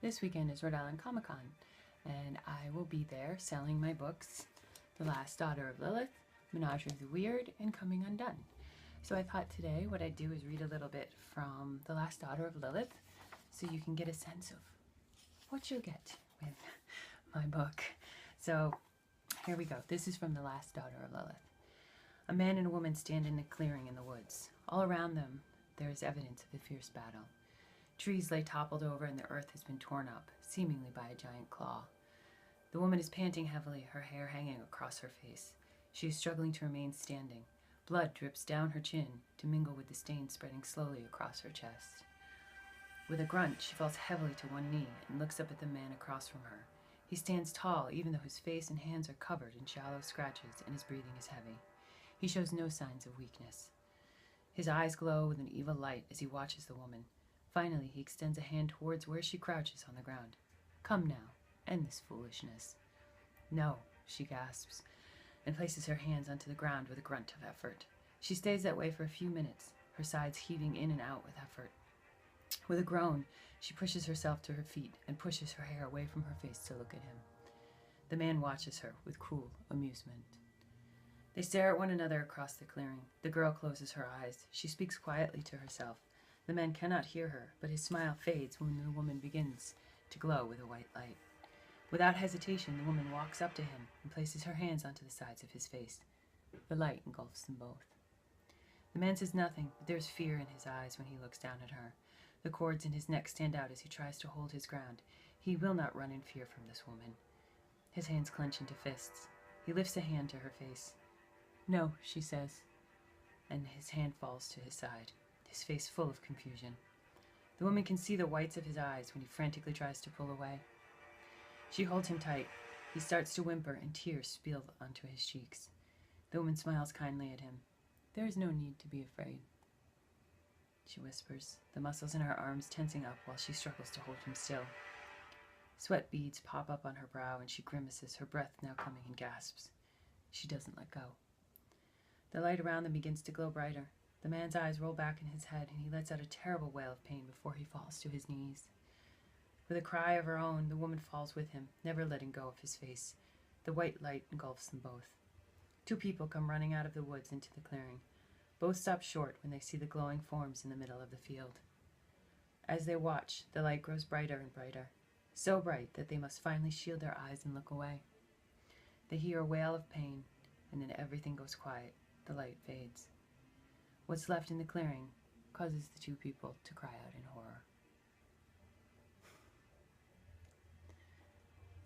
This weekend is Rhode Island Comic Con, and I will be there selling my books, The Last Daughter of Lilith, Menagerie of the Weird, and Coming Undone. So I thought today what I'd do is read a little bit from The Last Daughter of Lilith, so you can get a sense of what you'll get with my book. So here we go. This is from The Last Daughter of Lilith. A man and a woman stand in a clearing in the woods. All around them there is evidence of a fierce battle. Trees lay toppled over and the earth has been torn up, seemingly by a giant claw. The woman is panting heavily, her hair hanging across her face. She is struggling to remain standing. Blood drips down her chin to mingle with the stain spreading slowly across her chest. With a grunt, she falls heavily to one knee and looks up at the man across from her. He stands tall, even though his face and hands are covered in shallow scratches and his breathing is heavy. He shows no signs of weakness. His eyes glow with an evil light as he watches the woman. Finally, he extends a hand towards where she crouches on the ground. "Come now, end this foolishness." "No," she gasps, and places her hands onto the ground with a grunt of effort. She stays that way for a few minutes, her sides heaving in and out with effort. With a groan, she pushes herself to her feet and pushes her hair away from her face to look at him. The man watches her with cruel amusement. They stare at one another across the clearing. The girl closes her eyes. She speaks quietly to herself. The man cannot hear her, but his smile fades when the woman begins to glow with a white light. Without hesitation, the woman walks up to him and places her hands onto the sides of his face. The light engulfs them both. The man says nothing, but there is fear in his eyes when he looks down at her. The cords in his neck stand out as he tries to hold his ground. He will not run in fear from this woman. His hands clench into fists. He lifts a hand to her face. "No," she says, and his hand falls to his side, his face full of confusion. The woman can see the whites of his eyes when he frantically tries to pull away. She holds him tight. He starts to whimper and tears spill onto his cheeks. The woman smiles kindly at him. "There is no need to be afraid," she whispers, the muscles in her arms tensing up while she struggles to hold him still. Sweat beads pop up on her brow and she grimaces, her breath now coming in gasps. She doesn't let go. The light around them begins to glow brighter. The man's eyes roll back in his head and he lets out a terrible wail of pain before he falls to his knees. With a cry of her own, the woman falls with him, never letting go of his face. The white light engulfs them both. Two people come running out of the woods into the clearing. Both stop short when they see the glowing forms in the middle of the field. As they watch, the light grows brighter and brighter, so bright that they must finally shield their eyes and look away. They hear a wail of pain, and then everything goes quiet. The light fades. What's left in the clearing causes the two people to cry out in horror.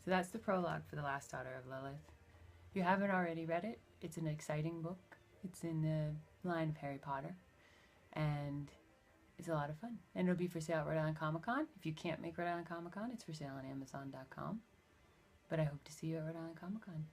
So that's the prologue for The Last Daughter of Lilith. If you haven't already read it, it's an exciting book. It's in the line of Harry Potter, and it's a lot of fun. And it'll be for sale at Rhode Island Comic Con. If you can't make Rhode Island Comic Con, it's for sale on Amazon.com. But I hope to see you at Rhode Island Comic Con.